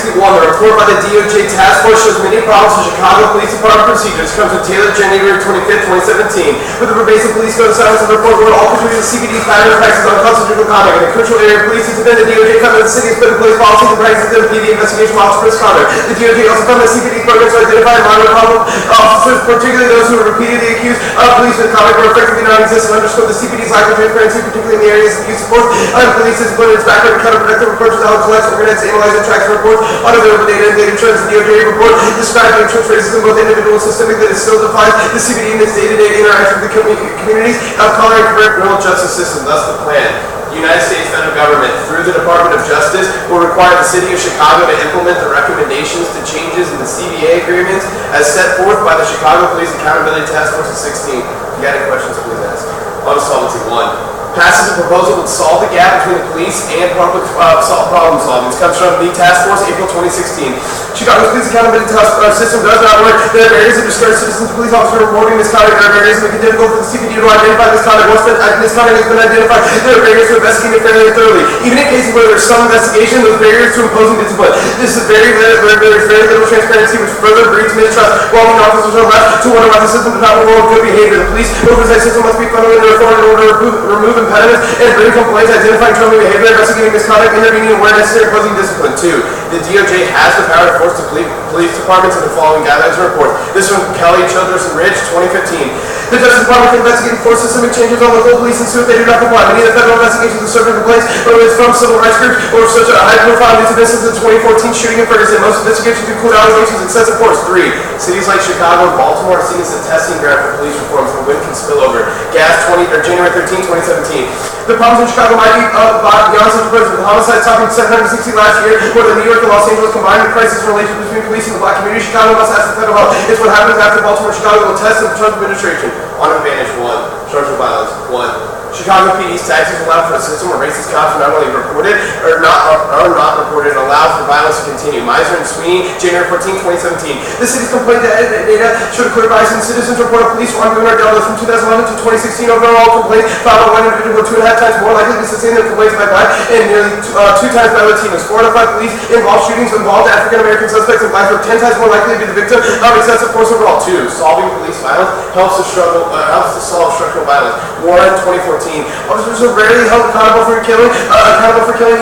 6061, the report by the DOJ Task Force shows many problems for Chicago Police Department procedures. Comes from Taylor, January 25th, 2017. With the pervasive police code of silence and report where all contributors to CBD pattern practices on constitutional conduct. In the crucial area of police incident, the DOJ found that the city has put in place policies and practices that impede the investigation of officer misconduct. The DOJ also found that CBD programs to identify and monitor problem officers, particularly those who are repeatedly accused of police misconduct, were effectively non-existent. Underscored the CBD's lack of transparency, particularly in the areas of use of force. Police discipline its background to counterproductive approaches to how it collects, organizes, analyzes, and tracks reports on available data and data trends. The DOJ report described the entrenched racism, both individual and systemic, that it still defines the CBD in its day-to-day interaction with the communities of color and criminal justice system. Thus the plan. The United States federal government, through the Department of Justice, will require the City of Chicago to implement the recommendations to changes in the CBA agreements as set forth by the Chicago Police Accountability Task Force of 16. If you got any questions, please ask. On solvency 1. Passes a proposal would solve the gap between the police and public problem solving. This comes from the task force, April 2016. Chicago's police accountability system does not work. There are barriers that discourage citizens, police officers reporting misconduct. There are barriers that make it difficult for the CPD to identify misconduct. Once misconduct has been identified, there are barriers to investigating it fairly and thoroughly. Even in cases where there is some investigation, those barriers to imposing discipline. This is very little transparency, which further breeds mistrust. While the officers are left to wonder why the system does not reward good behavior, the police oversight system must be fundamentally reformed in order to remove impediments and bring complaints, identifying troubling behavior, investigating misconduct, intervening where necessary, imposing discipline. 2. The DOJ has the power to force the police departments under the following guidelines and reports. This from Kelly, Childress, and Ridge, 2015. The Justice Department can investigate and force systemic changes on local police and sue if they do not comply. Many of the federal investigations of certain complaints, whether it's from civil rights groups or such a high-profile news incidents of the 2014 shooting in Ferguson. Most investigations include allegations of excessive force. 3. Cities like Chicago and Baltimore are seen as a testing ground for police reforms when wind can spill over. Gas, January 13, 2017. The problems in Chicago might be beyond such president. Homicides topping 760 last year, more than New York and Los Angeles combined. The crisis relations between police and the black community. Chicago must ask the federal help. It's what happens after Baltimore and Chicago will test the Trump administration. On advantage 1. Structural violence 1. Chicago PD's tactics allow for a system where racist cops are not only reported or not reported and allows for violence to continue. Miser and Sweeney, January 14, 2017. The city's complaint data showed a clear bias in citizens report of police wrongdoing or dealt with from 2011 to 2016. Overall complaints filed by one individual were 2.5 times more likely to be sustained than complaints by black and nearly 2 times by Latinos. 4 out of 5 police involved shootings involved African American suspects and blacks were 10 times more likely to be the victim of excessive force overall. 2. Solving police violence helps to solve structural violence. Warren, 2014. Officers are rarely held accountable for killing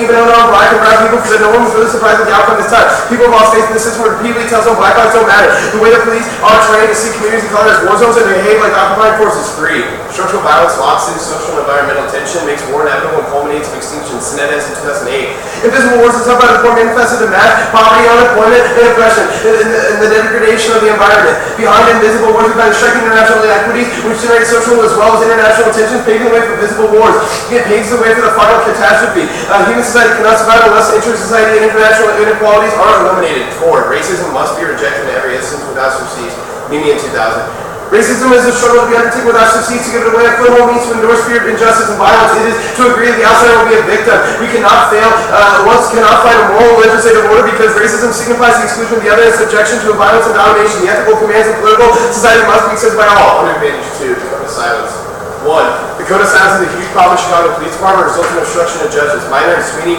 even unarmed black and brown people, because no one was really surprised at the outcome this time. People have lost faith in the system where repeatedly tells them black lives don't matter. The way the police are trained to see communities of color as war zones and behave like occupying forces. 3. Structural violence locks in social and environmental tension, makes war inevitable, and culminates in extinction. Snedes in 2008. Invisible wars is by the poor manifested in mass poverty, unemployment, and oppression, and the degradation of the environment. Behind invisible wars, we find striking international inequities, which generate social as well as international tensions, paving the way for visible wars. It paves the way for the final catastrophe. Human society cannot survive unless inter-society and international inequalities are eliminated. 4. Racism must be rejected in every instance without subsidies. Mimi in 2000. Racism is a struggle to be undertaken without subsidies to give it away. A criminal means to endorse fear of injustice and violence. It is to agree that the outsider will be a victim. We cannot find a moral legislative order because racism signifies the exclusion of the other and subjection to violence and domination. The ethical commands of political society must be accepted by all. Under advantage 2. Silence. 1. The code of silence is a huge problem in Chicago Police Department, resulting in obstruction of judges. Minor and Sweeney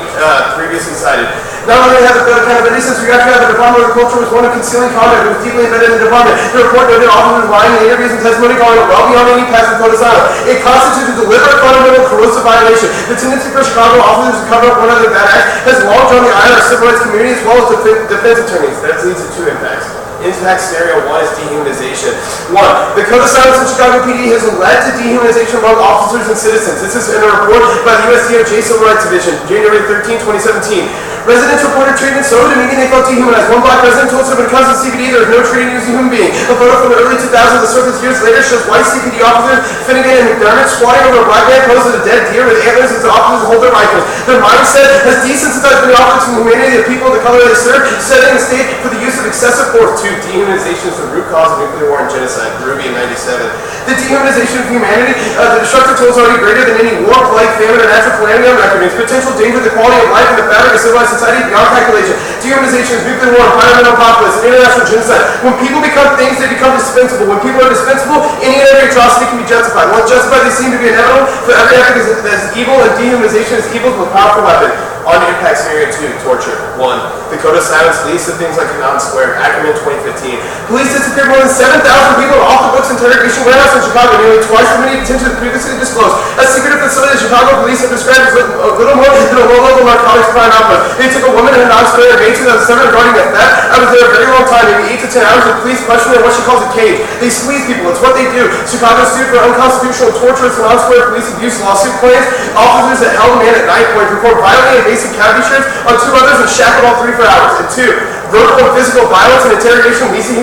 previously cited. Not only have the accountability since we actually have the Department of Agriculture was one of concealing conduct that was deeply embedded in the department. The report noted officers lying in interviews and testimony calling it well beyond any passive code of silence. It constitutes a deliberate, fundamental, corrosive violation. The tendency for Chicago officers to cover up one another bad act has long drawn the ire of civil rights community as well as defense attorneys. That leads to 2 impacts. Impact scenario 1 is dehumanization. 1. The code of silence in Chicago PD has led to dehumanization among officers and citizens. This is in a report by the U.S. DOJ Civil Rights Division, January 13, 2017. Residents reported treatment so demeaning they felt dehumanized. One black resident told us that when it comes to CPD, there is no treating you as a human being. A photo from the early 2000s that surfaced years later shows white CPD officers, Finnegan and McDermott, squatting over a black man posed as a dead deer with antlers as the officers hold their rifles. Their mindset has desensitized many officers from the humanity of the people of the color they serve, setting the stage for the use of excessive force. 2. Dehumanization is the root cause of nuclear war and genocide. Ruby in 97. The dehumanization of humanity, the destructive toll is already greater than any war, plague, famine, or natural calamity on record. Its potential danger to the quality of life and the fabric of civilized society beyond calculation. Dehumanization dehumanization, nuclear war, environmental apocalypse, and international genocide. When people become things, they become dispensable. When people are dispensable, any and every atrocity can be justified. Once justified, they seem to be inevitable. For every act that is evil, and dehumanization is evil's most powerful weapon. On to impact scenario 2, torture. 1. The code of silence leads to things like Cannon Square, Ackerman 2015. Police disappeared more than 7,000 people off the books interrogation warehouse in Chicago, nearly twice as many detentions previously disclosed. A secretive facility the Chicago police have described as little more than a low-level narcotics crime outpost. They took a woman in a non-square in May 2007 regarding a theft. I was there a very long time, maybe 8 to 10 hours, with police questioning what she calls a cage. They squeeze people, it's what they do. Chicago sued for unconstitutional torturous non-square police abuse lawsuit claims. Officers that held a man at night point performed violently invasive cavity strips on 2 others and shackled all 3 for hours. And 2. Verbal and physical violence and interrogation leads to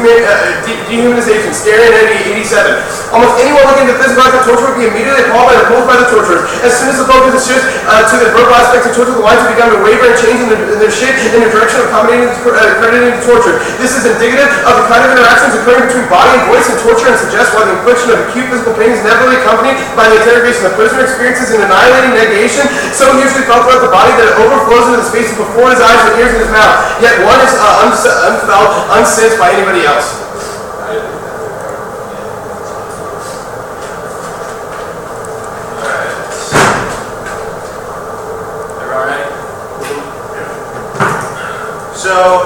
dehumanization. Scary in 87. Almost anyone looking into physical act of torture would be immediately appalled and opposed by the torturers. As soon as the focus shifts to the verbal aspects of torture, the lines have begun to waver and change in their shape in the direction of accommodating crediting to torture. This is indicative of the kind of interactions occurring between body and voice and torture, and suggests why the infliction of acute physical pain is inevitably accompanied by the interrogation. The prisoner experiences an annihilating negation so hugely felt throughout the body that it overflows into the spaces before his eyes and ears and his mouth. Yet one is unfelt, unsensed by anybody else. So,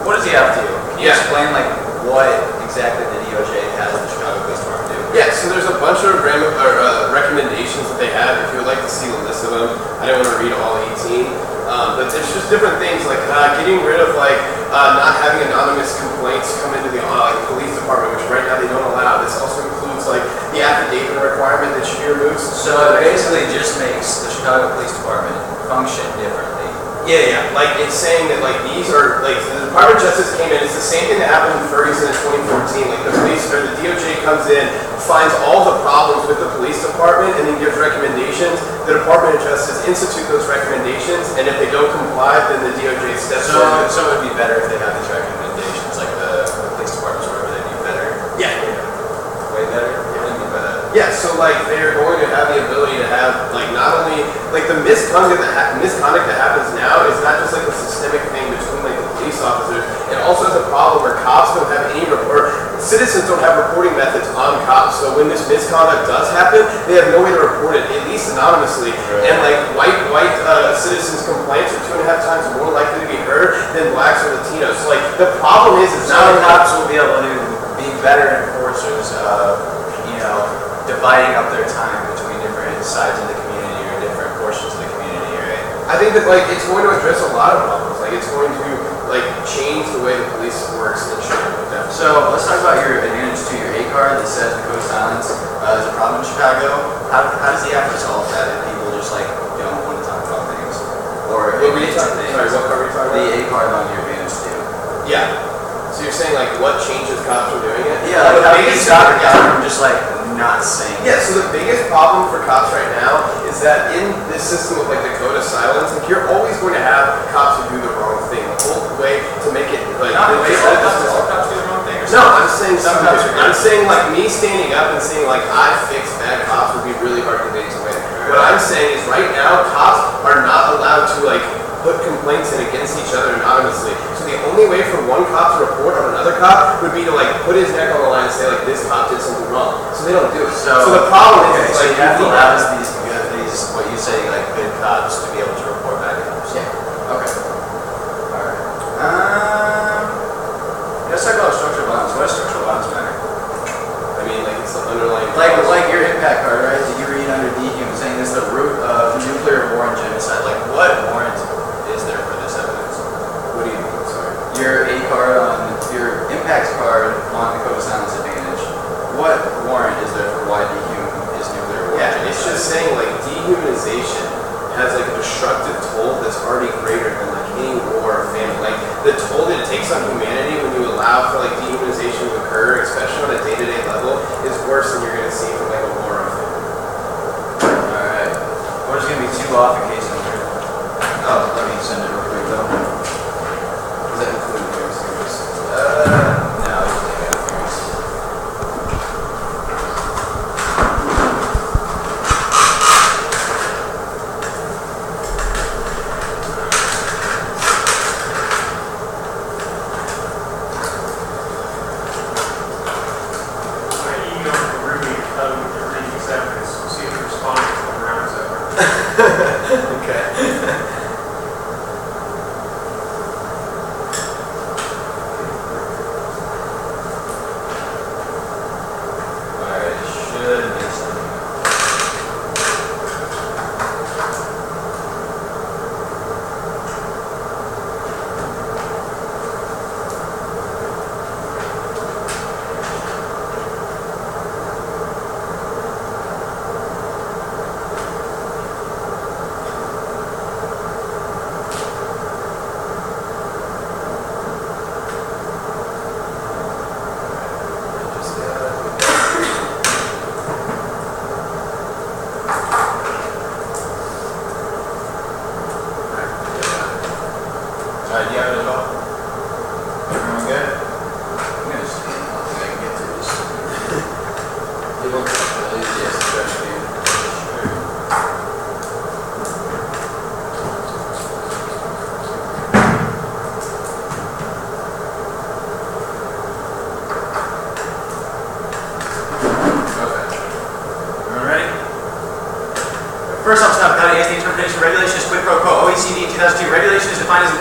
what does he have to do? Can you explain like what exactly the DOJ has the Chicago Police Department do? Yeah, so there's a bunch of recommendations that they have. If you would like to see the list of them, I don't want to read all 18, but there's just different things like getting rid of not having anonymous complaints come into the police department, which right now they don't allow. This also includes the affidavit requirement that should be removed. So it basically just makes the Chicago Police Department function differently. Yeah. It's saying that these are the Department of Justice came in. It's the same thing that happened in Ferguson in 2014. The police or the DOJ comes in, finds all the problems with the police department, and then gives recommendations. The Department of Justice institute those recommendations, and if they don't comply, then the DOJ steps in. So it would be better if they had these recommendations, like the police departments, wherever they do better. Yeah. Way better. What do you mean by that? Yeah, so they're going to have the ability to have not only the misconduct that happens now is not just a systemic thing between the police officers. It also is a problem where cops don't have any citizens don't have reporting methods on cops. So when this misconduct does happen, they have no way to report it, at least anonymously. Right. And white citizens' complaints are 2.5 times more likely to be heard than blacks or Latinos. So the problem is now cops will be able to be better enforcers of dividing up their time between different sides of the community or different portions of the community, right? I think that it's going to address a lot of problems. It's going to change the way the police works and should. So let's talk about your advantage to your A card that says the code of silence is a problem in Chicago. How does he have to solve that if people just don't want to talk about things or admit to things? Sorry, what card are you talking about? The A card on your advantage to. Yeah. So you're saying what changes cops from doing it? Yeah, how do you stop a guy from just not saying? Yeah, so the biggest problem for cops right now is that in this system of the code of silence, you're always going to have cops who do the wrong thing. The whole way to make it all cops do the wrong thing. No, I'm saying some cops are. I'm saying me standing up and saying I fix bad cops would be really hard to make away. What I'm saying is right now cops are not allowed to put complaints in against each other anonymously. So the only way for one cop to report on another cop would be to put his neck on the line and say this cop did something wrong. So they don't do it. So the problem is so you have to allow these what you say good cops to be able to report bad cops. Yeah. Okay. Alright. Let's talk about structural violence. What does structural violence matter? I mean it's the underlying like your impact card, right? Did you read under DHUM saying this is the root of nuclear war and genocide? What warrant is there for this evidence? What do you mean? Sorry. Your A card on your impact card on the code of silence advantage. What warrant is there for why DHUM is nuclear war? Yeah, it's just saying dehumanization has a destructive toll that's already greater than any war or famine. The toll that it takes on humanity when you allow for dehumanization to occur, especially on a day-to-day level, is worse than you're going to see from a war or a famine. Alright. We're just going to be 2 off in case of here. Oh, let me send it real quick though. Does that include the news? No, I just think I got Do you have it as well? Everyone good? I'm gonna just, I don't think I can get through this. It looks really easy, especially. First off, stop cutting the interpretation of regulation is quid pro quo. OECD in 2002, regulation is defined as the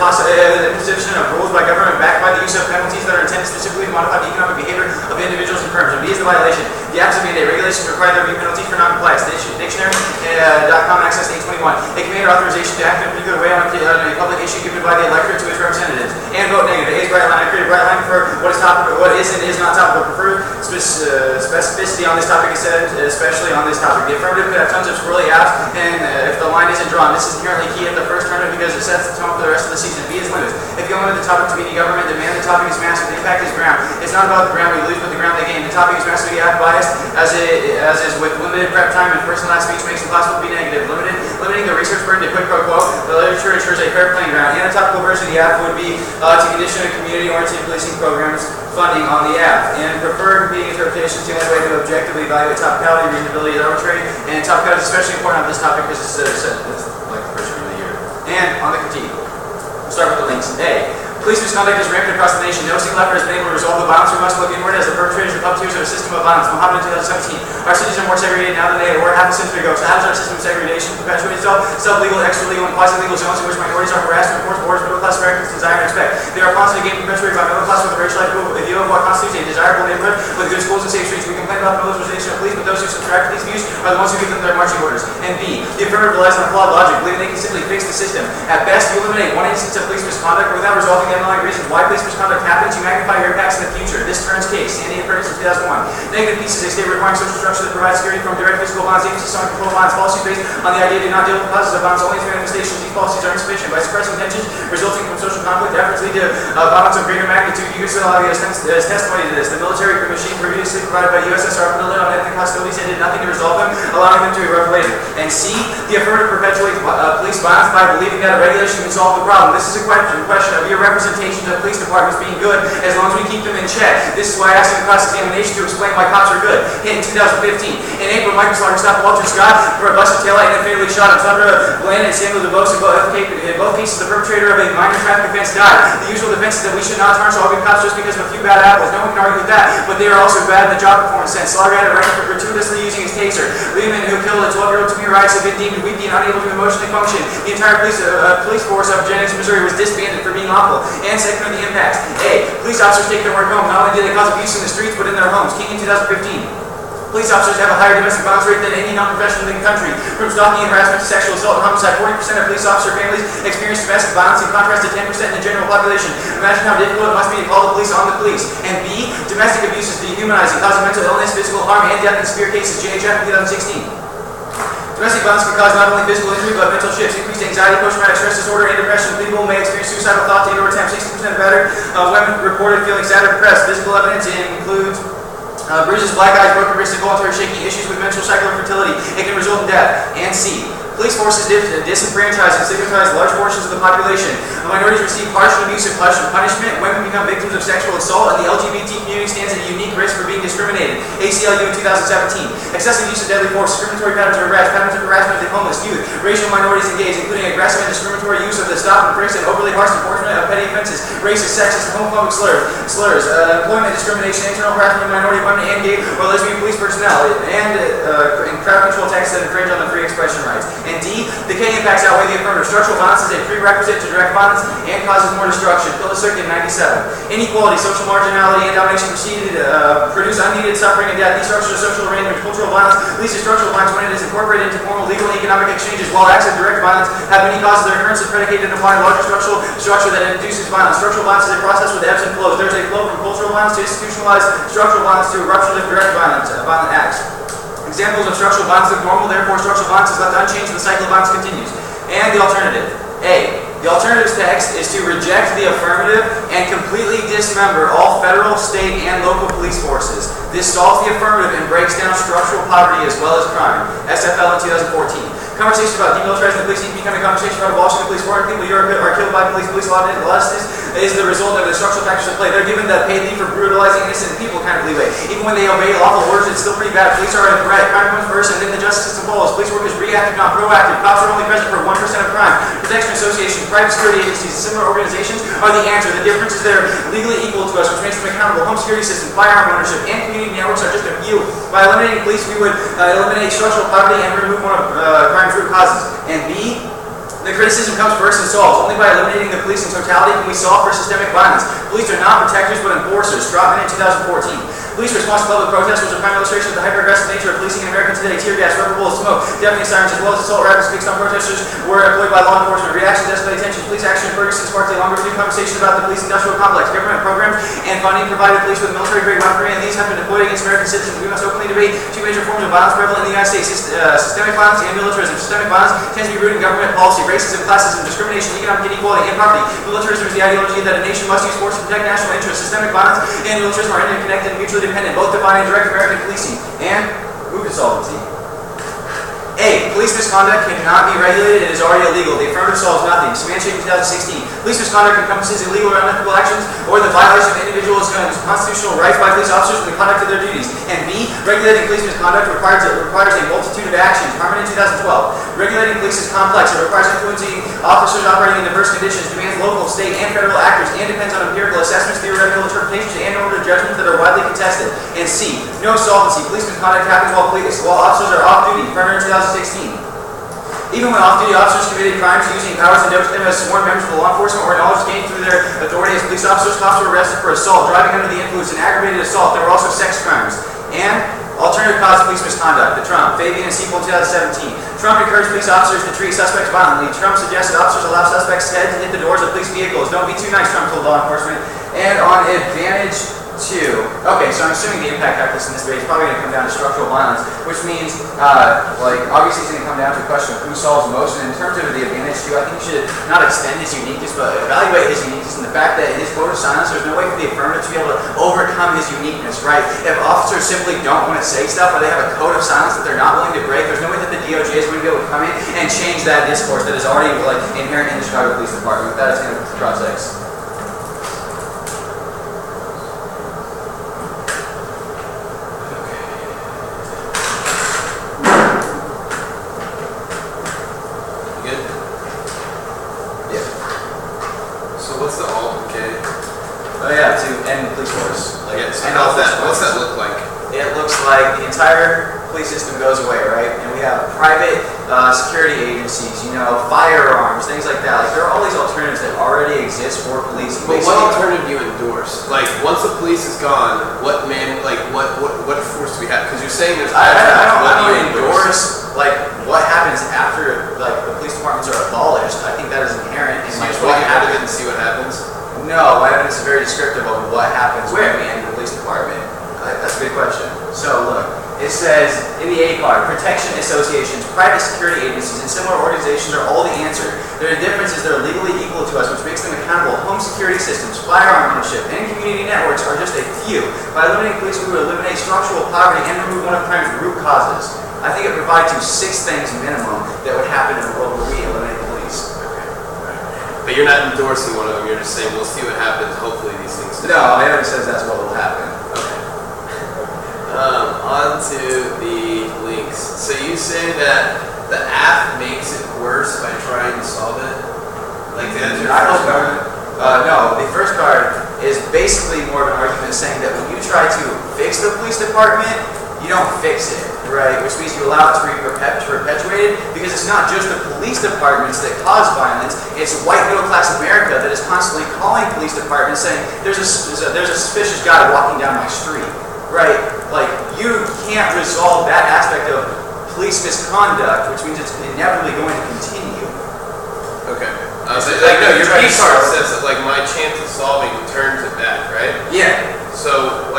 imposition of rules by government backed by the use of penalties that are intended specifically to modify the economic behavior of individuals and firms. And B is the violation. The acts of mandate regulations require there be penalties for non-compliance. Dictionary.com access 821. A command or authorization to act in a particular way on a public issue given by the electorate to its representatives. And vote negative. A is bright line. I create a bright line for what is topical, what is and is not topical. Preferred specificity on this topic is said, especially on this topic. The affirmative could have tons of squirrely apps. And if the line isn't drawn, this is inherently key at the first tournament because it sets the tone for the rest of the season. B is limits. If you go into the topic to be government, demand the topic is massive. The impact is ground. It's not about the ground we lose, but the ground they gain. The topic is massively biased, as is with limited prep time and first and last speech makes it possible to be negative. Limiting the research burden to quid pro quo. The literature ensures a fair playing ground. And a topical version of the app would be to condition a community-oriented policing programs funding on the app. And prefer competing interpretations the only way to objectively evaluate topicality, reasonability is arbitrary. And topicality is especially important on this topic because it's like the first room of the year. And on the critique, we'll start with the links. A. Police misconduct is rampant across the nation. No single effort has been able to resolve the violence. We must look inward as the perpetrators and puppeteers of a system of violence. Mohammed in 2017. Our cities are more segregated now than they were half a century ago. So how does our system of segregation perpetuate itself? Sub-legal, extra-legal, and quasi-legal zones in which minorities are harassed and enforced borders middle-class Americans desire and expect. They are constantly getting perpetuated by middle-class with a racial view of what constitutes a desirable neighborhood with good schools and safe streets. We complain about the militarization of police, but those who subscribe to these views are the ones who give them their marching orders. And B. The affirmative relies on flawed logic, believing they can simply fix the system. At best, you eliminate one instance of police misconduct without resolving the underlying reasons why police misconduct happens. You magnify your impacts in the future. This turns case. Sandy and Curtis in 2001. Negative pieces, a state requiring social structure that provides security from direct physical violence, agency, sonic control violence, policies based on the idea do not deal with causes of violence, only its manifestations. These policies are insufficient. By suppressing tensions resulting from social conflict, efforts lead to violence of greater magnitude. You can still have as testimony to this. The military machine previously provided by USSR put a lid on ethnic hostilities and did nothing to resolve them, allowing them to erupt later. And C. The affirmative perpetuates police violence by believing that a regulation can solve the problem. This is a question of your representation of police departments being good as long as we keep them in check. This is why I asked in the class examination to explain why cops are good. Hit in 2015. In April, Michael Slaughter stopped Walter Scott for a busted taillight and fatally shot him. Sandra Bland and Samuel DeVos in both cases, the perpetrator of a minor traffic offense died. The usual defense is that we should not tarnish all good cops just because of a few bad apples. No one can argue with that, but they are also bad in the job performance sense. Slaughter had a record for gratuitously using his taser. Lehman, who killed a 12-year-old to me rights, have been deemed weak and unable to emotionally function. The entire police force of Jennings, Missouri was disbanded for being awful. And second of the impacts. A. Police officers take their work home. Not only do they cause abuse in the streets, but in their homes. King in 2015. Police officers have a higher domestic violence rate than any non-professional in the country. From stalking and harassment to sexual assault and homicide, 40% of police officer families experience domestic violence in contrast to 10% in the general population. Imagine how difficult it must be to call the police on the police. And B. Domestic abuse is dehumanizing, causing mental illness, physical harm, and death in severe cases. JHF in 2016. Domestic violence can cause not only physical injury, but mental shifts, increased anxiety, post-traumatic stress disorder, and depression. People may experience suicidal thoughts 8 or 10, 60% better. Women reported feeling sad or depressed. Physical evidence includes bruises, black eyes, broken wrists, involuntary shaking, issues with menstrual cycle or fertility. It can result in death. And C. Police forces disenfranchise and stigmatize large portions of the population. Minorities receive harsh and abusive punishment. Women become victims of sexual assault, and the LGBT community stands at a unique risk for being discriminated. ACLU in 2017. Excessive use of deadly force, discriminatory patterns of arrest, patterns of harassment of the homeless, youth, racial minorities engaged, including aggressive and discriminatory use of the stop and frisk and overly harsh enforcement of petty offenses, racist, sexist, and homophobic slurs, employment discrimination, internal harassment of minority, women, and gay or lesbian police personnel, and crowd control texts that infringe on the free expression rights. And D. The K impacts outweigh the affirmative. Structural violence is a prerequisite to direct violence and causes more destruction. Philip in 97. Inequality, social marginality, and domination produce unneeded suffering and death. These structures of social arrangement, cultural violence leads to structural violence when it is incorporated into formal legal and economic exchanges, while acts of direct violence have many causes. Their occurrence is predicated upon a larger structural structure that induces violence. Structural violence is a process with ebbs and flows. There is a flow from cultural violence to institutionalized structural violence to eruption of direct violence, violent acts. Examples of structural violence look normal, therefore structural violence is left unchanged and the cycle of violence continues. And the alternative. A. The alternative's text is to reject the affirmative and completely dismember all federal, state, and local police forces. This solves the affirmative and breaks down structural poverty as well as crime. SFL in 2014. Conversations about demilitarizing the police need to become a conversation about abolishing the police. 400 people are killed by police. Police lawlessness is the result of the structural factors at play. They're given the paid leave for brutalizing innocent people kind of leeway. Even when they obey lawful orders, it's still pretty bad. Police are a threat. Crime comes first, and then the justice system follows. Police work is reactive, not proactive. Cops are only present for 1% of crime. Protection associations, private security agencies, and similar organizations are the answer. The difference is they're legally equal to us, which makes them accountable. Home security system, firearm ownership, and community networks are just a few. By eliminating police, we would eliminate structural poverty and remove one of crime's root causes. And B, the criticism comes first and solves. Only by eliminating the police in totality can we solve for systemic violence. Police are not protectors but enforcers. Dropped in 2014. Police response to public protest was a prime illustration of the hyper-aggressive nature of policing in America today. Tear gas, rubber bullets, smoke, deafening sirens, as well as assault rifles fixed on protesters were employed by law enforcement. Reactions escalated tensions. Police action in Ferguson sparked a longer review conversation about the police industrial complex. Government programs and funding provided police with military-grade weaponry, and these have been deployed against American citizens. We must openly debate two major forms of violence prevalent in the United States: systemic violence and militarism. Systemic violence tends to be rooted in government policy, racism, classism, discrimination, economic inequality, and poverty. Militarism is the ideology that a nation must use force to protect national interests. Systemic violence and militarism are interconnected and mutually dependent, both define direct American policing and move insolvency. A. Police misconduct cannot be regulated. It is already illegal. The affirmative solves nothing. Smanship 2016. Police misconduct encompasses illegal or unethical actions or the violation of individuals' constitutional rights by police officers in the conduct of their duties. And B. Regulating police misconduct requires a multitude of actions. Harmon in 2012. Regulating police is complex. It requires influencing officers operating in diverse conditions, demands local, state, and federal actors, and depends on empirical assessments, theoretical interpretations, and order judgments that are widely contested. And C. No solvency. Police misconduct happens while officers are off duty. Harmon in 2016. Even when off-duty officers committed crimes using powers endowed to them as sworn members of the law enforcement or knowledge gained through their authority as police officers, cops were arrested for assault, driving under the influence, and aggravated assault. There were also sex crimes. And alternative cause of police misconduct. The Trump, Fabian and sequel 2017. Trump encouraged police officers to treat suspects violently. Trump suggested officers allow suspects' heads to hit the doors of police vehicles. Don't be too nice, Trump told law enforcement. And on advantage 2. Okay, so I'm assuming the impact calculus in this debate is probably going to come down to structural violence, which means, obviously it's going to come down to a question of who solves most. And in terms of the advantage 2, I think you should not extend his uniqueness, but evaluate his uniqueness and the fact that his vote of silence, there's no way for the affirmative to be able to overcome his uniqueness, right? If officers simply don't want to say stuff or they have a code of silence that they're not willing to break, there's no way that the DOJ is going to be able to come in and change that discourse that is already inherent in the Chicago Police Department. With that, it's going to cross X. What's that look like? It looks like the entire police system goes away, right? And we have private security agencies, firearms, things like that. Like there are all these alternatives that already exist for policing. But what alternative do you endorse? Like once the police is gone, what force do we have? Because you're saying there's. I don't endorse like what happens after the police departments are abolished. I think that is inherent in just walk out of it and see what happens. No, my evidence is very descriptive of what happens when we end the police department. That's a good question. So look, it says in the A card, protection associations, private security agencies, and similar organizations are all the answer. Their difference is they're legally equal to us, which makes them accountable. Home security systems, firearm ownership, and community networks are just a few. By eliminating police, we would eliminate structural poverty and remove one of crime's root causes. I think it provides you 6 things minimum that would happen in a world where we eliminate the police. But you're not endorsing one of them, you're just saying we'll see what happens, hopefully these things No, my evidence says that's what will happen. Okay. On to the links. So you say that the app makes it worse by trying to solve it? Like that's your first card? No, the first card is basically more of an argument saying that when you try to fix the police department, you don't fix it, right? Which means you allow it to be perpetuated because it's not just the police departments that cause violence, it's white middle-class America that is constantly calling police departments saying, there's a suspicious guy walking down my street, right? Like, you can't resolve that aspect of police misconduct, which means it's inevitably going to continue. Okay. Your P card says that my chance of solving turns it back, right? Yeah. So,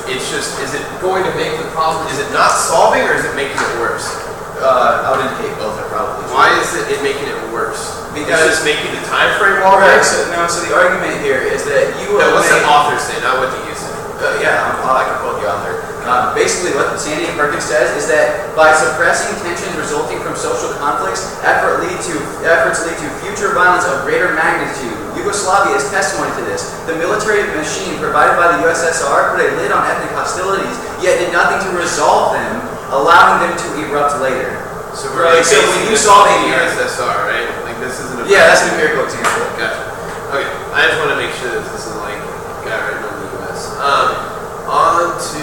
it's just, is it going to make the problem, is it not solving or is it making it worse? I would indicate both are probably. Why is it making it worse? Because it's just making the time frame longer? Right, so the argument here is that you what's the author say, not what the user? I can quote the author. Basically what Sandy and Perkins says is that by suppressing tensions resulting from social conflicts, efforts lead to future violence of greater magnitude. Yugoslavia is testimony to this. The military machine provided by the USSR put a lid on ethnic hostilities, yet did nothing to resolve them, allowing them to erupt later. So we're so when you saw the USSR, right? Like this isn't a that's an empirical example. Gotcha. Okay, I just want to make sure that this isn't like got written on the US. On to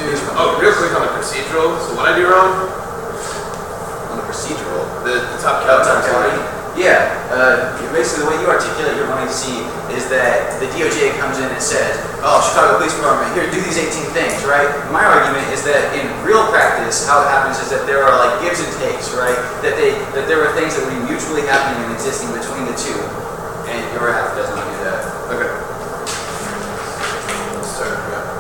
real quick on the procedural. So what I do wrong? On the procedural, The top category. Basically the way you articulate your 1AC is that the DOJ comes in and says, oh, Chicago Police Department, here, do these 18 things, right? My argument is that in real practice, how it happens is that there are like gives and takes, right? That there are things that would be mutually happening and existing between the two, and your half does not do that. Okay. Let's start right.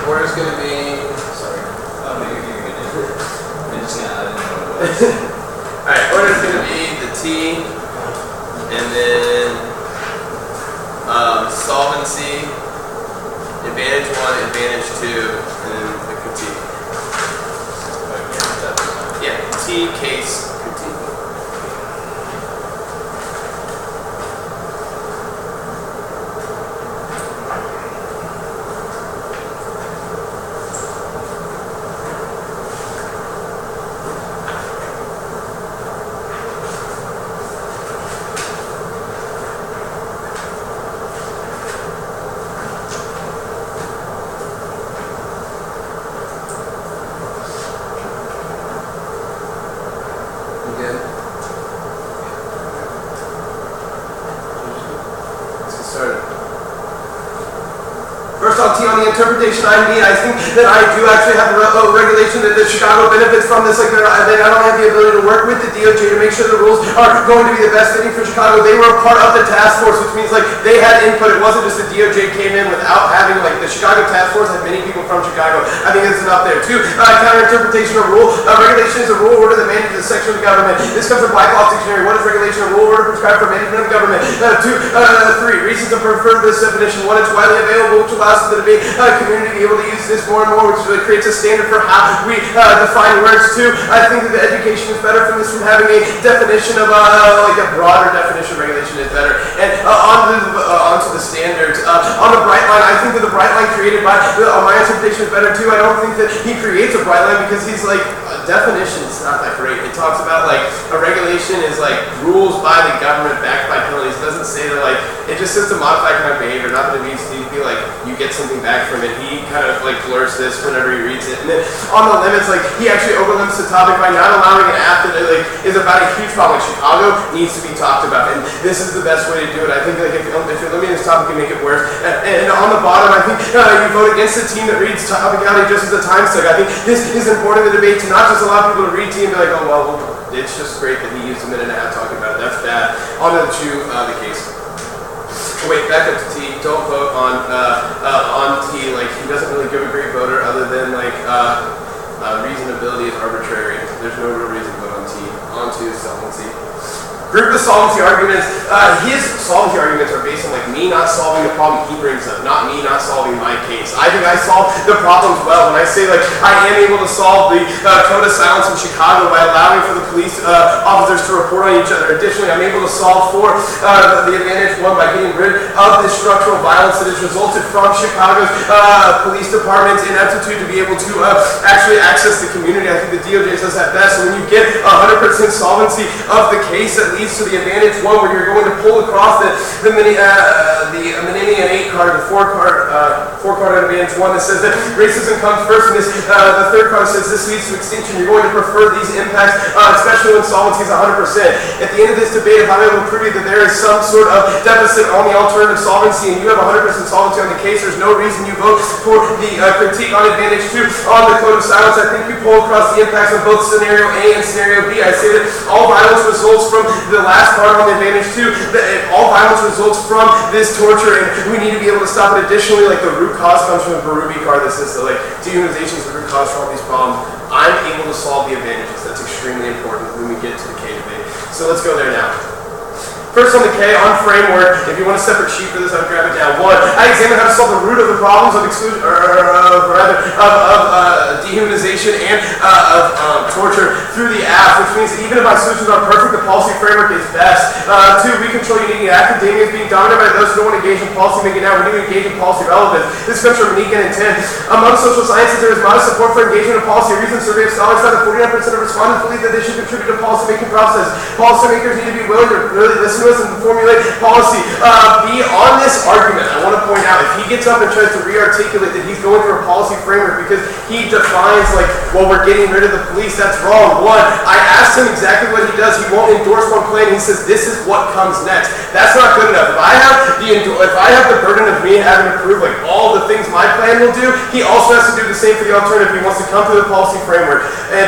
Order's going to be, sorry. Oh, maybe you're good. I just, I didn't know what it was. Alright, order's going to be the T And then solvency, advantage 1, advantage 2, and then the critique. Yeah, T case critique. First off, T, on the interpretation I need, I think that I do actually have a regulation that Chicago benefits from this. Like, I don't have the ability to work with the DOJ to make sure the rules are going to be the best fitting for Chicago. They were a part of the task force, which means like they had input. It wasn't just the DOJ came in without having like the Chicago task force had many people from Chicago. I think it's enough there. 2, counter interpretation of rule. Regulation is a rule order that manages a section of the government. This comes from Black Law Dictionary. What is regulation? A rule order prescribed for management of government. 3, reasons to prefer this definition. 1, it's widely available, which allows the debate community to be able to use this more and more, which really creates a standard for how we define words. 2, I think that the education is better from this, from having a definition of like a broader definition of regulation is better. And onto the standards. On the bright line, I think that the bright line created by my interpretation is better too. I don't think that he creates a bright line because he's like definition is not that great. It talks about like a regulation is like rules by the government backed by penalties. It doesn't say that like it just says to modify kind of behavior, not that it needs to be like you get something back from it. He kind of like blurs this whenever he reads it. And then on the limits, like he actually overlimits the topic by not allowing an app that like is about a huge problem. Like Chicago needs to be talked about, and this is the best way to do it. I think like if you're limiting this topic, you make it worse. And on the bottom, I think you vote against the team that reads topicality just as a time suck. I think this is important in the debate to not just allow people to read T and be like, oh well, it's just great that he used a minute and a half talking about it. That's bad. On to the case. Wait, back up to T. Don't vote on T. Like he doesn't really give a great voter other than like reasonability is arbitrary. There's no real reason to vote on T. On to solvency. Group of solvency arguments. His solvency arguments are based on like me not solving the problem he brings up, not me not solving my case. I think I solve the problems well when I say like I am able to solve the code of silence in Chicago by allowing for the police officers to report on each other. Additionally, I'm able to solve for the advantage 1 by getting rid of the structural violence that has resulted from Chicago's police department's ineptitude to be able to actually access the community. I think the DOJ does that best. So when you get 100% solvency of the case, that leads to the advantage 1 where you're going to pull across the Menini and 8 card, the 4 card advantage 1 that says that racism comes first, and this the 3rd card says this leads to extinction. You're going to prefer these impacts, especially when solvency is 100%. At the end of this debate, if I'm able to prove you that there is some sort of deficit on the alternative solvency and you have 100% solvency on the case, there's no reason you vote for the critique on advantage 2 on the code of silence. I think we pull across the impacts of both scenario A and scenario B. I say that all violence results from the last part on the advantage 2, that all violence results from this torture, and we need to be able to stop it. Additionally, like the root cause comes from the Berube card that says that like dehumanization is the root cause for all these problems. I'm able to solve the advantages. That's extremely important when we get to the K debate. So let's go there now. First on the K, on framework, if you want a separate sheet for this, I would grab it down. 1, I examine how to solve the root of the problems of exclusion, dehumanization and of torture through the app, which means that even if my solutions are perfect, the policy framework is best. 2, we control unique academia is being dominated by those who don't want to engage in policy making now. We need to engage in policy relevance. This comes from Meek and Intent. Among social sciences, there is modest support for engagement in policy. A recent survey of scholars found that 49% of respondents believe that they should contribute to policy making process. Policymakers need to be willing to really listen to us and formulate policy. B, on this argument, I want to point out, if he gets up and tries to re-articulate that he's going through a policy framework because he defines like, well, we're getting rid of the police, that's wrong. 1, I asked him exactly what he does. He won't endorse one plan. He says this is what comes next. That's not good enough. If I have the burden of me having to prove like all the things my plan will do, he also has to do the same for the alternative. He wants to come through the policy framework. And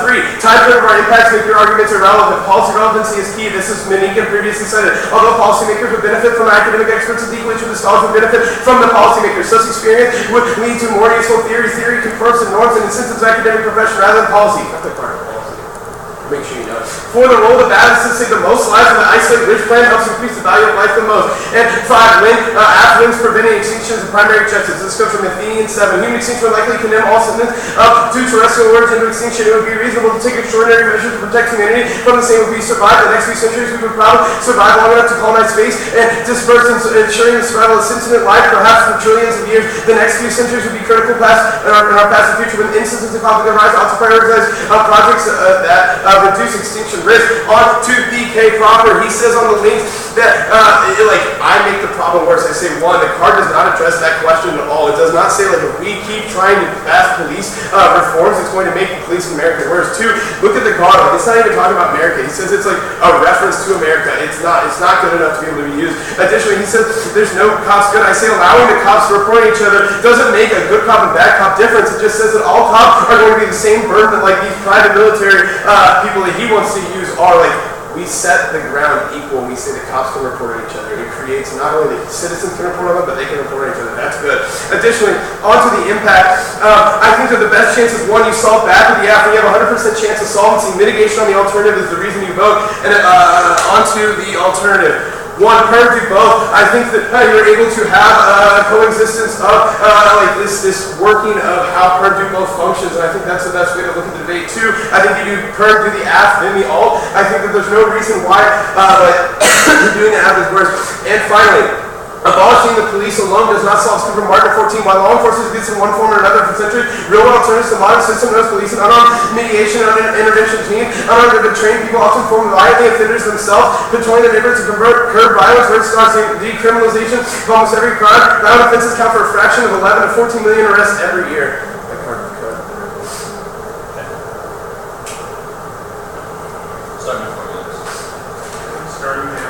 3, time frame of our impacts make your arguments irrelevant. Policy relevancy is key. This is Monique previously said it. Although policymakers would benefit from academic experts, it's equally true the scholars would benefit from the policymakers. Such experience would lead to more useful theory. Theory confirms the norms and incentives of academic profession rather than policy. Not the part of policy. make sure you know. For the role of that is to save the most lives, and the isolated rich plan helps increase the value of life the most. And 5, wins preventing extinction is the primary objective. This comes from Athenian 7. Human extinction would likely condemn all sentence up to terrestrial origin to extinction. It would be reasonable to take extraordinary measures to protect humanity from the same would be survived. The next few centuries we would probably survive long enough to colonize space and disperse, ensuring the survival of sentient life perhaps for trillions of years. The next few centuries would be critical past in our past and future when instances of conflict arise. Also prioritize projects that reduce extinction risk. On to BK proper, he says on the links that I make the problem worse. I say, 1, the card does not address that question at all. It does not say if we keep trying to pass police reforms, it's going to make the police in America worse. 2, look at the card. It's not even talking about America. He says it's like a reference to America. It's not good enough to be able to be used. Additionally, he says there's no cops good. I say allowing the cops to report each other doesn't make a good cop and bad cop difference. It just says that all cops are going to be the same burden that these private military people that he wants to use are. We set the ground equal when we say the cops can report on each other. It creates not only the citizens can report on them, but they can report on each other. That's good. Additionally, onto the impact, I think that the best chance is 1, you solve bad with the app, when you have a 100% chance of solvency. Mitigation on the alternative is the reason you vote. And onto the alternative. 1, current do both. I think that you're able to have coexistence of this working of how current do both functions, and I think that's the best way to look at the debate. 2, I think you do current do the app and the alt. I think that there's no reason why doing the app is worse. And finally, abolishing the police alone does not solve Super Market 14. While law enforcement gets in one form or another for centuries, real alternatives to the modern system knows police and unarmed mediation and intervention teams. Unarmed and trained people often form violently offenders themselves, patrolling the neighborhoods to curb violence, where it starts decriminalization of almost every crime. Violent offenses count for a fraction of 11 to 14 million arrests every year. Starting now.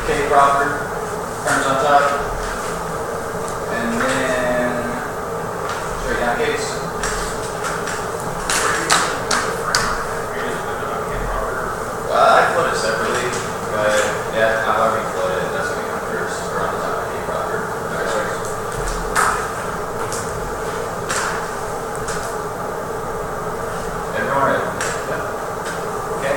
K Crawford, terms on top, and then straight down case. I float it separately, but yeah, I've already floated it. That's going to come first. We're on the top of K Crawford. Everyone ready? Yeah. Okay.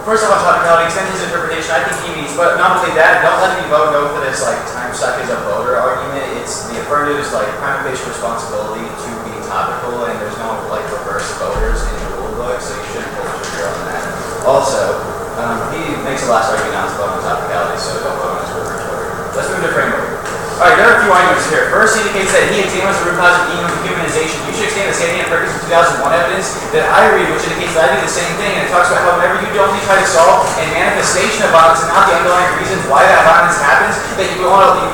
First off, on totality, extend his interpretation. I think he means, but not only that, don't let me vote no for this like time suck is a voter argument. It's the affirmative is like prima facie responsibility to be topical, and there's no like reverse voters in the rule book, so you shouldn't pull the trigger on that. Also, he makes the last argument not to vote on topicality, so don't vote on his reverse voter. Let's move to framework. Alright, there are a few arguments here. First, he indicates that he examines the root cause of dehumanization. You should extend the standing and purpose of 2001 evidence that I read, which indicates that I do the same thing, and it talks about how whenever you only try to solve a manifestation of violence and not the underlying reasons why that violence happens, that you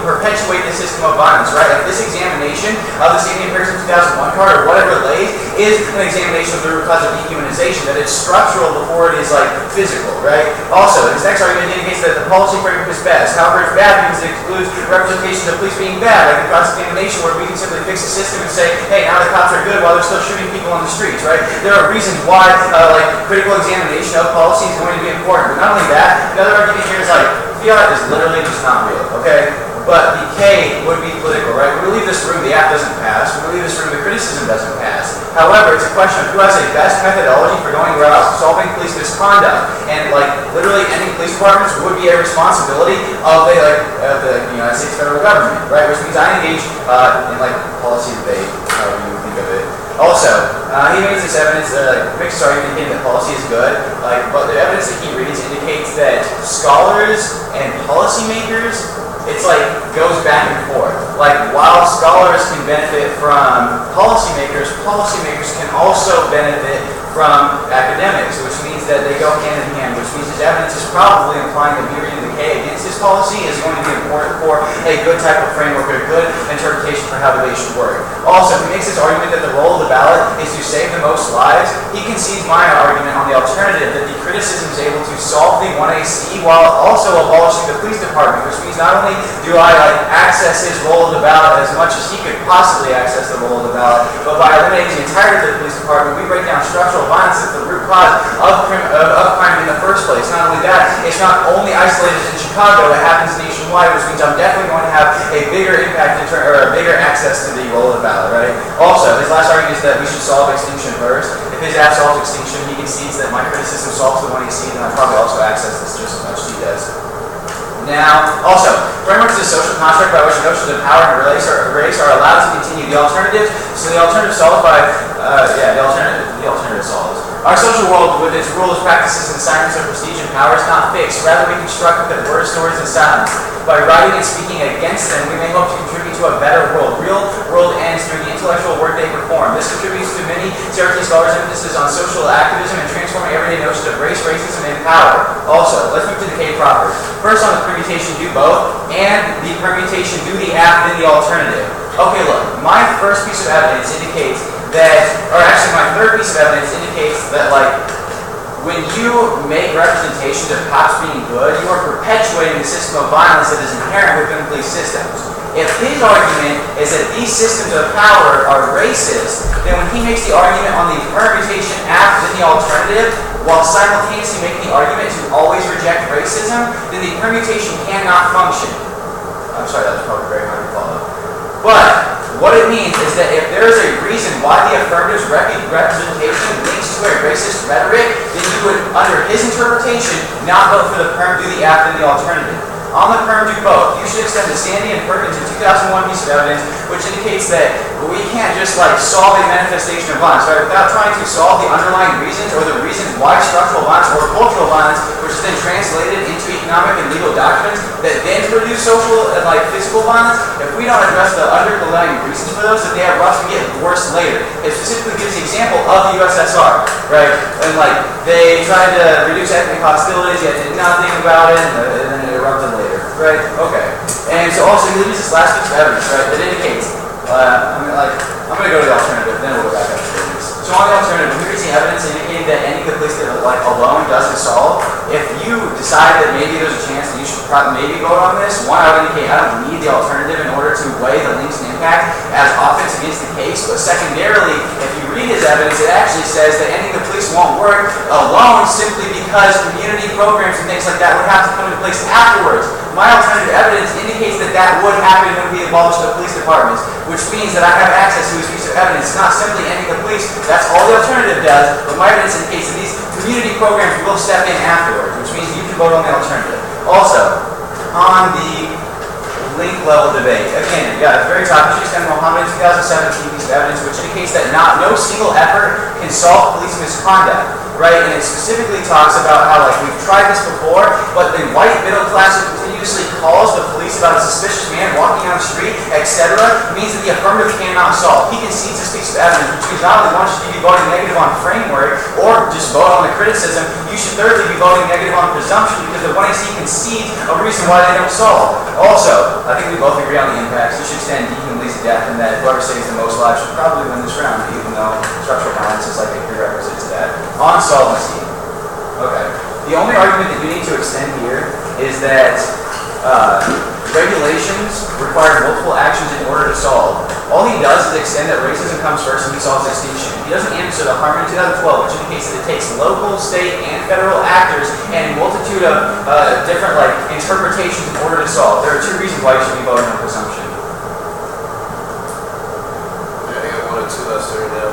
perpetuate the system of violence, right? Like this examination of the standing and purpose of 2001 card, or whatever it lays, is an examination of the root cause of dehumanization, that it's structural before it is like physical, right? Also, his next argument indicates that the policy framework is best. However, it's bad because it excludes representation of police being bad, like the cross-examination where we can simply fix the system and say, hey, now the cops are good while they're still shooting people on the streets, right? There are reasons why like critical examination of policy is going to be important. But not only that, another argument here is like, fiat is literally just not real, okay? But the K would be political, right? When we leave this room, the app doesn't pass. When we leave this room, the criticism doesn't pass. However, it's a question of who has a best methodology for going about solving police misconduct. And like literally ending police departments would be a responsibility of the United States federal government, right? Which means I engage in like policy debate, however you think of it. Also, he makes this evidence, makes this argument indicating that policy is good, but the evidence that he reads indicates that scholars and policymakers, it's like goes back and forth. Like while scholars can benefit from policymakers, policymakers can also benefit from academics, which means that they go hand in hand, which means his evidence is probably implying that me reading the K against his policy is going to be important for a good type of framework, a good interpretation for how debate should work. Also, if he makes this argument that the role of the ballot is to save the most lives, he concedes my argument on the alternative that the criticism is able to solve the 1AC while also abolishing the police department, which means not only do I access his role of the ballot as much as he could possibly access the role of the ballot, but by eliminating the entirety of the police department, we break down structural violence as the root cause of crime in the first place. Not only that, it's not only isolated in Chicago, it happens nationwide, which means I'm definitely going to have a bigger impact or a bigger access to the role of the ballot, right? Also, his last argument is that we should solve extinction first. If his app solves extinction, he concedes that my criticism solves the 1AC, then I probably also access this just as much as he does. Now, also, frameworks is a social construct by which notions of power and race are allowed to continue. The alternative, so the alternative solved by, the alternative solves. Our social world, with its rules, practices, and assignments of prestige and power, is not fixed. Rather, we construct with words, stories, and silence. By writing and speaking against them, we may hope to contribute to a better world. Real world ends through the intellectual work they perform. This contributes to many TRU scholars' emphasis on social activism and transforming everyday notions of race, racism, and power. Also, let's move to the K proper. First on the permutation do both, and the permutation do the app, then the alternative. Okay, look, my first piece of evidence indicates that, or actually my third piece of evidence indicates that, like, when you make representations of cops being good, you are perpetuating the system of violence that is inherent within police systems. If his argument is that these systems of power are racist, then when he makes the argument on the permutation app, then the alternative, while simultaneously making the argument to always reject racism, then the permutation cannot function. I'm sorry, that was probably very hard to follow. But what it means is that if there is a reason why the affirmative's representation links to a racist rhetoric, then you would, under his interpretation, not vote for the perm, do the app, then the alternative. On the perm, do both. You should extend the Sandy and Perkins in 2001 piece of evidence, which indicates that we can't just solve a manifestation of violence, right? Without trying to solve the underlying reasons or the reasons why structural violence or cultural violence, which is then translated into economic and legal documents that then produce social and physical violence. If we don't address the underlying reasons for those, then they are rough to get worse later. It specifically gives the example of the USSR, right? And they tried to reduce ethnic hostilities, yet did nothing about it, and then it erupted later, right? Okay. And so also he leaves this last piece of evidence, right, that indicates, I'm going to go to the alternative, then we'll go back up to business. So on the alternative, here's the evidence indicating that any good police that alone doesn't solve. If you decide that maybe there's a chance should probably maybe vote on this. One, I would indicate I don't need the alternative in order to weigh the links and impact as offense against the case. But secondarily, if you read his evidence, it actually says that ending the police won't work alone simply because community programs and things like that would have to come into place afterwards. My alternative evidence indicates that that would happen when we abolish the police departments, which means that I have access to his piece of evidence. It's not simply ending the police, that's all the alternative does, but my evidence indicates that these community programs will step in afterwards, which means you can vote on the alternative. Also, on the link level debate, again, at the very top, you should extend Mohammed 2017 piece of evidence, which indicates that no single effort can solve police misconduct. Right, and it specifically talks about how, like, we've tried this before, but the white middle class who continuously calls the police about a suspicious man walking down the street, etc., means that the affirmative cannot solve. He concedes this piece of evidence, which means not only once should you be voting negative on framework, or just vote on the criticism, you should thirdly be voting negative on presumption, because the 1AC concedes a reason why they don't solve. Also, I think we both agree on the impacts. You should stand dehumanly to death, and that whoever saves the most lives should probably win this round, even though structural violence is like a prerequisite to that. On solvency. Okay. The only argument that you need to extend here is that regulations require multiple actions in order to solve. All he does is extend that racism comes first and he solves extinction. He doesn't answer the Harmony 2012, which indicates that it takes local, state, and federal actors and a multitude of different interpretations in order to solve. There are two reasons why you should be voting on presumption. I think I wanted two less right now.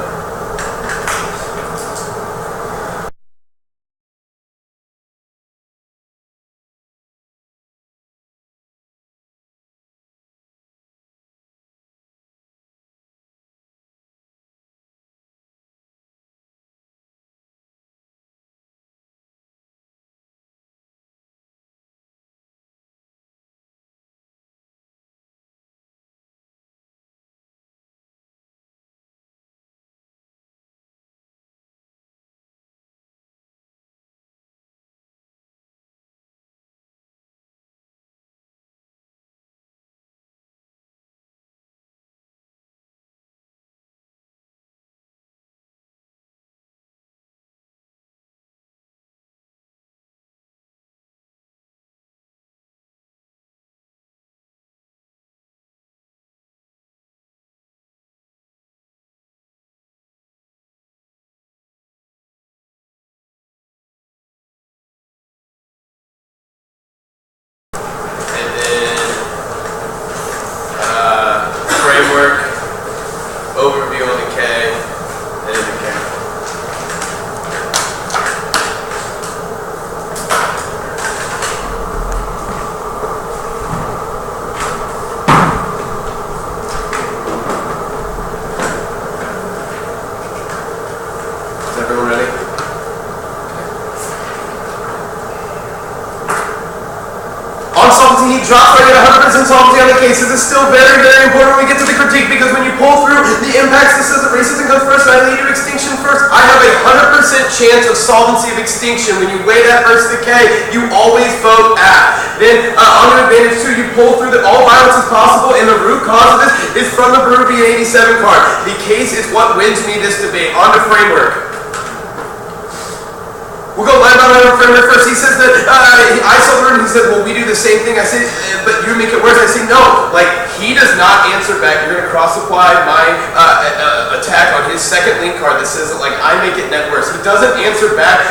He drops right at 100% solvency on the cases. It's still very, very important when we get to the critique, because when you pull through the impacts, this says that racism comes first and I lead to extinction first. I have a 100% chance of solvency of extinction. When you weigh that versus decay, you always vote at. Then on your advantage too, you pull through that all violence is possible, and the root cause of this is from the Brewer v. 87 card. The case is what wins me this debate. On to framework. We'll go line by line on framework first. He says that I saw the room, he said, well, we do the same thing. I said, but you make it worse. I say, no. He does not answer back. You're going to cross-apply my attack on his second link card that says that, I make it net worse. He doesn't answer back,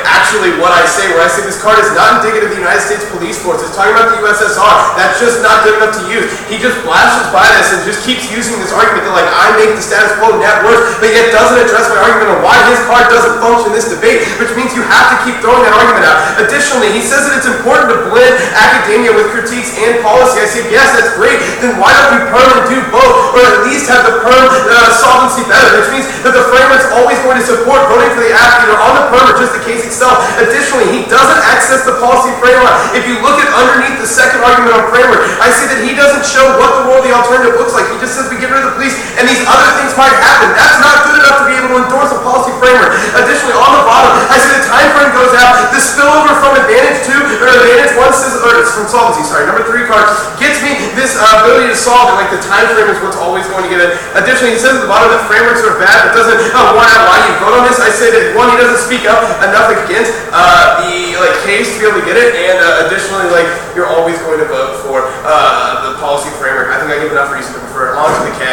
actually what I say, where I say this card is not indicative of the United States Police Force. It's talking about the USSR. That's just not good enough to use. He just flashes by this and just keeps using this argument that, I make the status quo net worse, but yet doesn't address my argument on why his card doesn't function in this debate, which means you have to keep throwing that argument out. Additionally, he says that it's important to blend academia with critiques and policy. I say, yes, that's great. Then why don't we perm and do both, or at least have the perm solvency better, which means that the framework's always going to support voting for the app either on the perm or just the case itself. Additionally, he doesn't access the policy framework. If you look at underneath the second argument on framework, I see that he doesn't show what the world the alternative looks like. He just says we get rid of the police and these other things might happen. That's not good enough to be able to endorse a policy framework. Additionally, on the bottom, I see the time frame goes out. The spillover from advantage 2, or advantage one says, or it's from solvency, sorry. Number 3 card gets me this ability to solve it. Like the time frame is what's always going to get it. Additionally, he says at the bottom that frameworks are bad, but doesn't warn out why you vote on this. I say that one, he doesn't speak up enough against the case to be able to get it, and additionally, you're always going to vote for the policy framework. I think I give enough reason to prefer it. On to the K.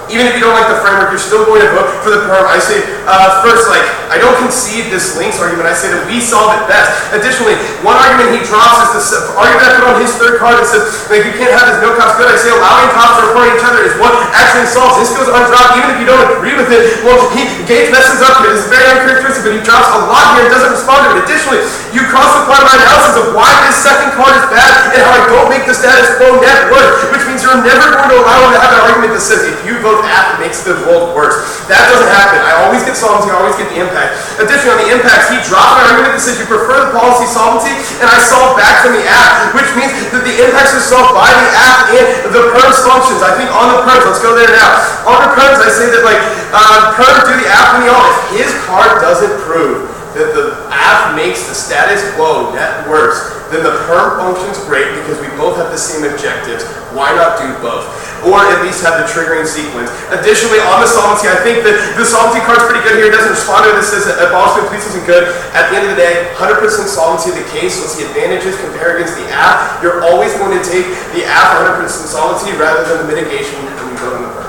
Even if you don't like the framework, you're still going to vote for the perm. I say, first, I don't concede this links argument. I say that we solve it best. Additionally, one argument he drops is this argument I put on his 3rd card that says, you can't have this no cops good. I say allowing cops to report each other is what actually solves. This goes undropped, even if you don't agree with it. Well, Gates messes up. This is very uncharacteristic, but he drops a lot here and doesn't respond to it. Additionally, you cross the part of my analysis of why this 2nd card is bad and how I don't make the status quo net work, which means you're never going to allow him to have an argument that says if you vote app, it makes the world worse. That doesn't happen. I always get solvency, I always get the impact. Additionally, on the impacts, he dropped an argument that says you prefer the policy solvency, and I solve back from the app, which means that the impacts are solved by the app and the perms functions. I think on the perms, let's go there now. On the perms, I say that perm do the app and the all. If his card doesn't prove that the app makes the status quo net worse, then the perm function's great because we both have the same objectives. Why not do both? Or at least have the triggering sequence. Additionally, on the solvency, I think that the solvency card's pretty good here. It doesn't respond to this, says that abolishment of police isn't good. At the end of the day, 100% solvency of the case. What's the advantages compared against the app? You're always going to take the app 100% solvency rather than the mitigation when you go on the perm.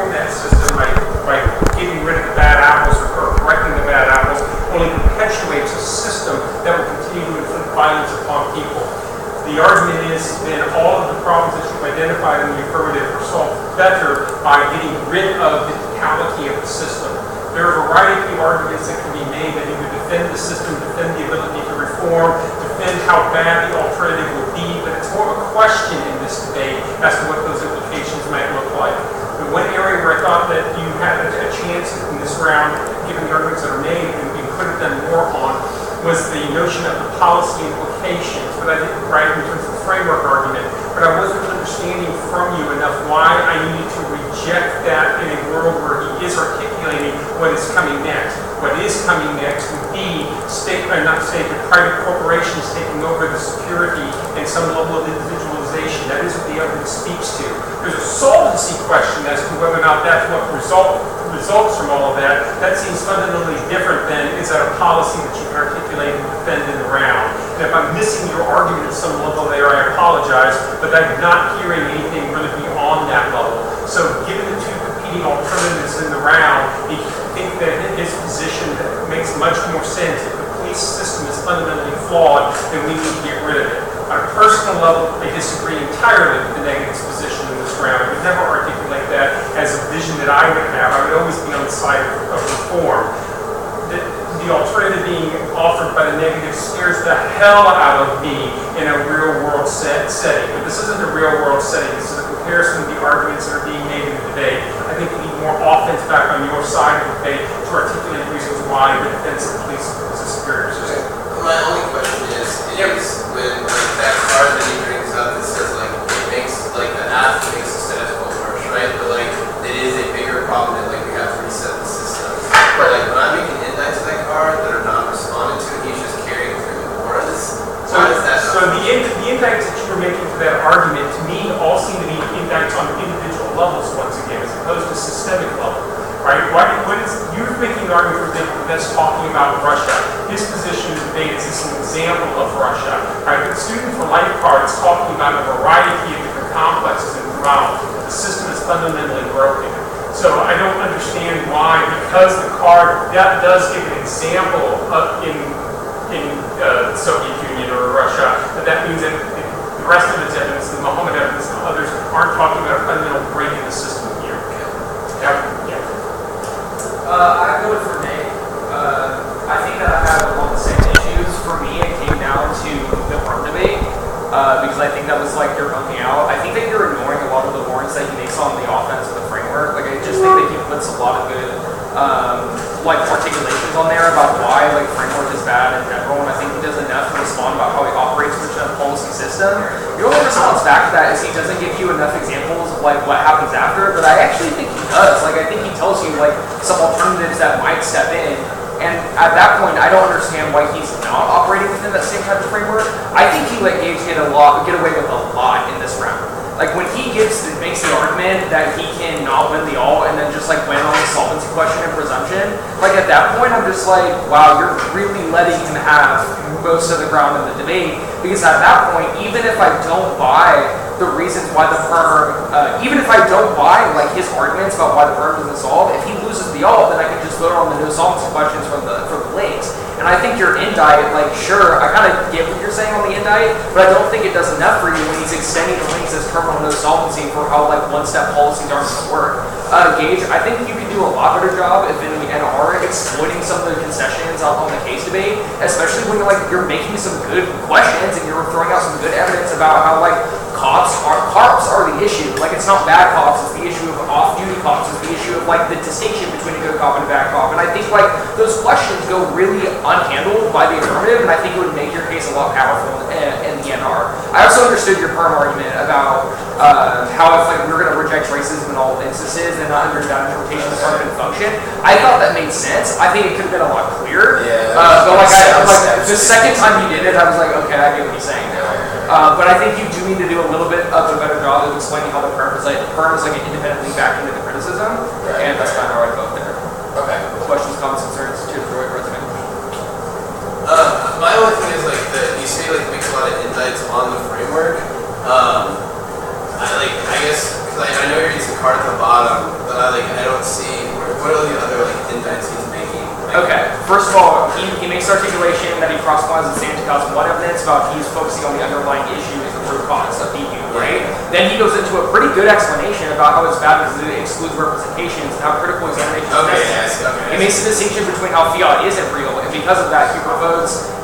reform that system by getting rid of the bad apples or correcting the bad apples only perpetuates a system that will continue to inflict violence upon people. The argument is that all of the problems that you've identified in the affirmative are solved better by getting rid of the totality of the system. There are a variety of arguments that can be made that either defend the system, defend the ability to reform, defend how bad the alternative will be, but it's more of a question in this debate as to what those implications might look like. The one area where I thought that you had a chance in this round, given the arguments that are made, and you could have done more on, was the notion of the policy implications, but I didn't write in terms of the framework argument, but I wasn't understanding from you enough why I needed to reject that in a world where he is articulating what is coming next. What is coming next would be private corporations taking over the security and some level of individualization. That is what the evidence speaks to. There's a solvency question as to whether or not that's what results from all of that. That seems fundamentally different than is that a policy that you can articulate and defend in the round. And if I'm missing your argument at some level there, I apologize, but I'm not hearing anything really beyond that level. So given the two competing alternatives in the round, I think that his position makes much more sense. If the police system is fundamentally flawed, then we need to get rid of it. On a personal level, I disagree entirely with the negative's position in this round. I would never articulate that as a vision that I would have. I would always be on the side of reform. The alternative being offered by the negative scares the hell out of me in a real-world setting. But this isn't a real-world setting. This is a comparison of the arguments that are being made in the debate. I think we need more offense back on your side of the debate to articulate reasons why the defense of the police is a superior system. My only question is when that card that he brings up, it says it makes the app makes the status quo worse, right? But it is a bigger problem that we have to reset the system. But when I'm making indicts to that card that are not responded to, he's just carrying through the warrants. Why is that? So the indicts that you were making for that argument, to me, all seem to be indicts on individual levels once again, as opposed to systemic level. Right? You're making an argument for that's talking about Russia. His position in the debate is this an example of Russia. Right? The student for life card is talking about a variety of different complexes in the realm. The system is fundamentally broken. So I don't understand why, because the card that does give an example of in the Soviet Union or Russia, that means that the rest of its evidence, the Mohammed evidence and others, aren't talking about a fundamental break in the system here. I voted for Nate. I think that I have a lot of the same issues. For me, it came down to the arm debate because I think that was you're bumping out. I think that you're ignoring a lot of the warrants that he makes on the offense of the framework. I just think that he puts a lot of good articulations on there about why framework is bad in general, and I think he does enough to respond about how he operates within a policy system. The only response back to that is he doesn't give you enough examples of what happens after, but I actually think he does. I think he tells you some alternatives that might step in, and at that point I don't understand why he's not operating within that same type of framework. I think he Gage get away with a lot in this round. When he makes the argument that he can not win the all and then just win on the solvency question and presumption, at that point I'm just wow, you're really letting him have most of the ground in the debate, because at that point, even if I don't buy the reasons why the firm, even if I don't buy his arguments about why the firm doesn't solve, if he loses the all, then I can just vote on the no solvency questions for the links. And I think your indict, sure, I kind of get what you're saying on the indict, but I don't think it does enough for you when he's extending the links as terminal no solvency for how one-step policies aren't going to work. Gage, I think you could do a lot better job if in the NR exploiting some of the concessions on the case debate, especially when you're making some good questions and you're throwing out some good evidence about how cops are the issue. It's not bad cops, it's the issue of off-duty cops, it's the issue of the distinction between a good cop and a bad cop. And I think those questions go really unhandled by the affirmative, and I think it would make your case a lot powerful in the NR. I also understood your perm argument about how if we're going to reject racism in all instances and not under that interpretation of affirmative function. I thought that made sense. I think it could have been a lot clearer. Yeah. But the second time you did it, I was okay, I get what he's saying now. But I think you do need to do a little bit of a better job of explaining how the perm is an independently back into the criticism, and that's kind of how I vote there. Okay. Questions, comments, concerns to the resume? My only thing is you say makes a lot of indicts on the framework. I guess because I know you're using part at the bottom, but I don't see what are the other like indents he's making. Okay, first of all, he makes articulation that he cross-lines and stands to cause one evidence about he's focusing on the underlying issues, the root cause of DU, right? Then he goes into a pretty good explanation about how it's bad because it excludes representations and how critical examination is necessary. He makes a distinction between how fiat isn't real, and because of that,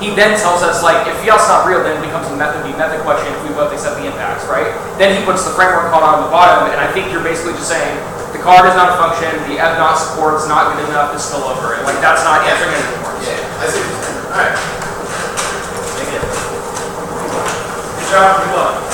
he then tells us, like, if fiat's not real, then it becomes a method question if we both accept the impacts, right? Then he puts the framework called out on the bottom, and I think you're basically just saying, the card is not a function, the F0 support's not good enough to spill over, and like that's not answering any more. Yeah, I see what you're saying. Alright. Thank you. Good job, good luck.